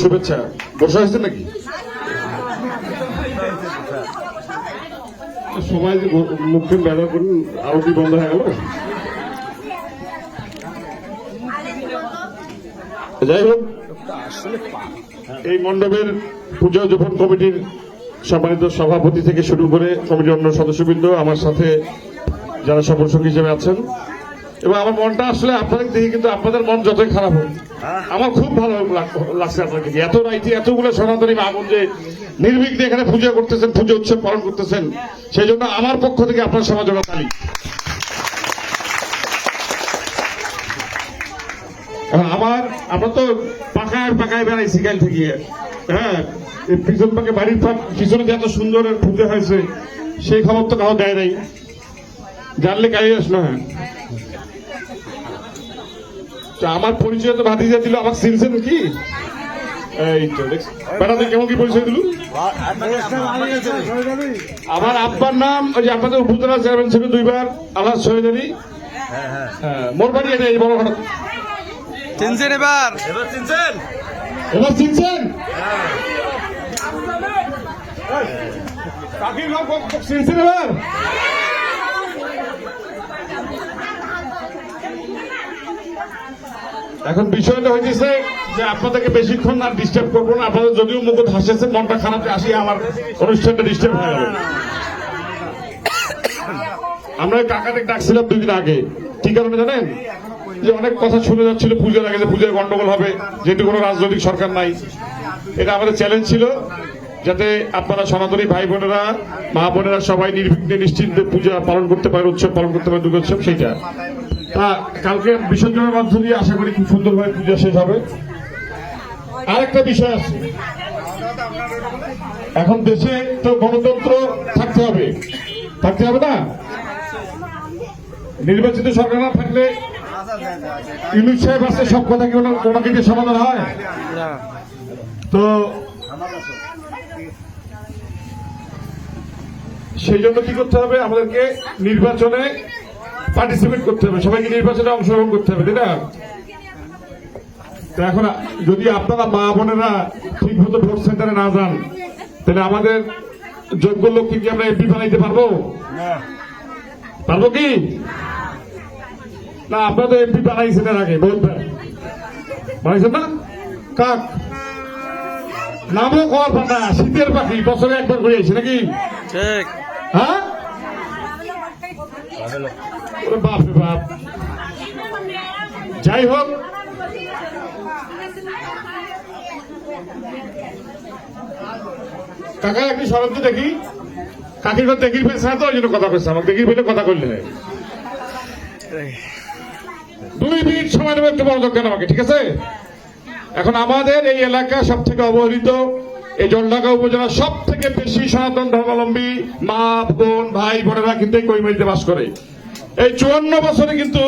শুভেচ্ছা। বসে আছেন নাকি সবাই? মুখে ব্যানার করুন, আরতি বন্ধ হয়ে গেল। যাই হোক, এই মণ্ডপের পূজা উদযাপন কমিটির সম্মানিত সভাপতি থেকে শুরু করে কমিটির অন্য সদস্যবৃন্দ, আমার সাথে যারা সফল সঙ্গী হিসেবে আছেন, এবং আমার মনটা আসলে আপনাদের দেখে, কিন্তু আপনাদের মন যতই খারাপ হোক, আমার খুব ভালো লাগছে আপনাকে। এত রাইতে এতগুলো সনাতনী আগুন যে নির্বিঘ্নে এখানে পূজা করতেছেন, পুজো উৎসব পালন করতেছেন, সেই জন্য আমার পক্ষ থেকে আপনার সমাজ জনতালি। আমরা তো পাকায় পাকায় বেড়াইছি কাল থেকে। হ্যাঁ, পিছন পাকে বাড়ির পিছনে যে এত সুন্দর পুজো হয়েছে সেই খবর তো কাউ দেয় নাই, জানলে কাই আসলো। হ্যাঁ, আমার পরিচয় তো ভাতিজা দিল, আমাকে চিনছেন কি? এই তো বেড়াতে কেমন কি পরিচয় দিল? আমার আব্বার নাম ওই যে আপনাদের উপজেলা চেয়ারম্যান ছিল দুইবার, আলহাজ শহীদ আলী। মোর বাড়ি এটা এই বড় ঘটনা। চিনছেন? এবার চিনছেন? কাকির নাম চিনছেন এবার? এখন বিষয়টা হইতেছে যে আপনাদেরকে বেশিক্ষণ আর ডিস্টার্ব করবো না। আপনাদের যদিও মুকুট হাসেছেন, মনটা খারাপ আসি, আমার অনুষ্ঠানটা ডিস্টার্ব হয়ে গেল। আমরা কাকাতে ডাকছিলাম 2 দিন আগে। কি কারণে জানেন? যে অনেক কথা শুনে যাচ্ছিল পূজার আগে, যে পূজার গন্ডগোল হবে, যেহেতু কোনো রাজনৈতিক সরকার নাই। এটা আমাদের চ্যালেঞ্জ ছিল, যাতে আপনারা সনাতনী ভাই বোনেরা, মা বোনেরা সবাই নির্বিঘ্নে নিশ্চিন্তে পূজা পালন করতে পারে, উৎসব পালন করতে পারে, দুর্গোৎসব। সেইটা কালকে বিসর্জনের মাধ্যমে আশা করি খুব সুন্দরভাবে পূজা শেষ হবে। আরেকটা বিষয় আছে, এখন দেশে তো গণতন্ত্র থাকতে হবে না? নির্বাচিত সরকার না থাকলে ইউনুস সাহেব আছে, সব কথা কি ওনাকে দিয়ে সমাধান হয়? তো সেই জন্য কি করতে হবে? আমাদেরকে নির্বাচনে পার্টিসিপেট করতে হবে, সবাইকে নির্বাচনে অংশগ্রহণ করতে হবে, তাই না? তো এখন যদি আপনারা মা বোনেরা ঠিক মতো ভোট সেন্টারে না যান, তাহলে আমাদের যোগ্য লোককে কি আমরা এমপি বানাইতে পারবো? কি না? আপনারা তো এমপি বানাইছেন এর আগে, বলবেন বানাইছেন না? কাক নামও কর পাতা, শীতের পাখি, বছরে একবার ঘুরে আইছে নাকি? হ্যাঁ, বাপরে বাপ। যাই হোক, কাকা একটি সরঞ্জ দেখি, কাকির ঘর দেখির পেয়েছে না তো, ওই জন্য কথা কইছে। আমাকে দেখির পেলে কথা করলে 2 মিনিট সময় নেবে, একটু মনোযোগ দেন আমাকে, ঠিক আছে? এখন আমাদের এই এলাকা সব থেকে অবহেলিত, এই জলঢাকা উপজেলা সব থেকে বেশি সনাতন ধর্মাবলম্বী মা বোন ভাই বোনেরা কিন্তু এই কৈমারিতে বাস করে। এই 54 বছরে কিন্তু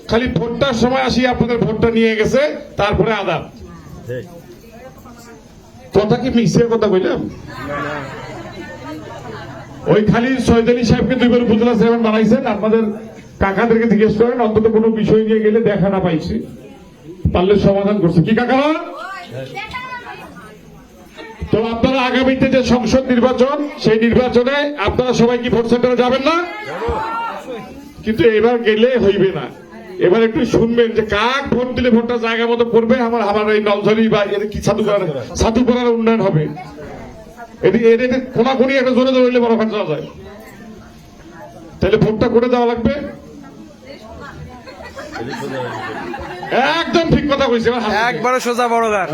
খালি ভোটটার সময় আসি আপনাদের ভোটটা নিয়ে গেছে, তারপরে আদাব। কথা কি মিক্সের কথা কইলাম? ওই খালি শহীদ আলী সাহেবকে 2 বার উপজেলা চেয়ারম্যান বানাইছেন। আপনাদের কাকাদেরকে জিজ্ঞেস করেন, অন্তত কোনো বিষয় নিয়ে গেলে দেখা না পাইছি, পারলে সমাধান করছে কি কাকারা? তো আপনারা আগামীতে যে সংসদ নির্বাচন, সেই নির্বাচনে আপনারা সবাই কি ভোট সেন্টারে যাবেন না? কিন্তু এবার গেলে হইবে না। এবার একটু শুনবেন যে কাক ভোট দিলে ভোটটা জায়গা মতো পড়বে, আমার এই নলঝরি বা এর কি সাধুপাড়ার উন্নয়ন হবে। এদিকে কোনাকুনি একটা জোরে ধরলে বড় খান যাওয়া যায়, তাহলে ভোটটা করে দেওয়া লাগবে। একদম ঠিক কথা কইছে, একবারে সোজা বড় গান।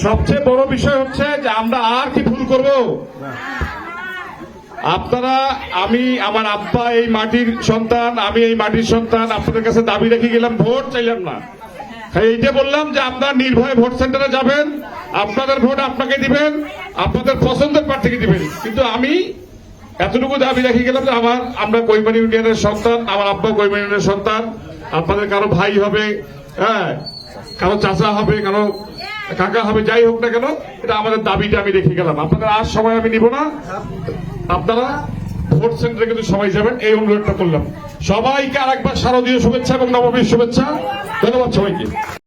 সবচেয়ে বড় বিষয় হচ্ছে যে আমরা আর কি ভুল করব? আপনারা, আমি, আমার আব্বা এই মাটির সন্তান, আমি এই মাটির সন্তান, আপনাদের কাছে দাবি রেখে গেলাম, ভোট চাইলাম না। এইটা বললাম যে আপনারা নির্ভয়ে ভোট সেন্টারে যাবেন, আপনাদের ভোট আপনাকে দিবেন, আপনাদের পছন্দের প্রার্থীকে দিবেন। কিন্তু আমি এতটুকু দাবি রেখে গেলাম যে আমরা কৈমারি ইউনিয়নের সন্তান, আমার আব্বা কৈমারি ইউনিয়নের সন্তান, আপনাদের কারো ভাই হবে, হ্যাঁ, কারো চাচা হবে, কারো কাকা হবে, যাই হোক না কেন, এটা আমাদের দাবিটা আমি রেখে গেলাম। আপনাদের আর সময় আমি নিব না, আপনারা ভোট সেন্টারে কিন্তু সবাই যাবেন, এই অনুরোধটা করলাম। সবাইকে আরেকবার শারদীয় শুভেচ্ছা এবং নববীর শুভেচ্ছা। ধন্যবাদ সবাইকে।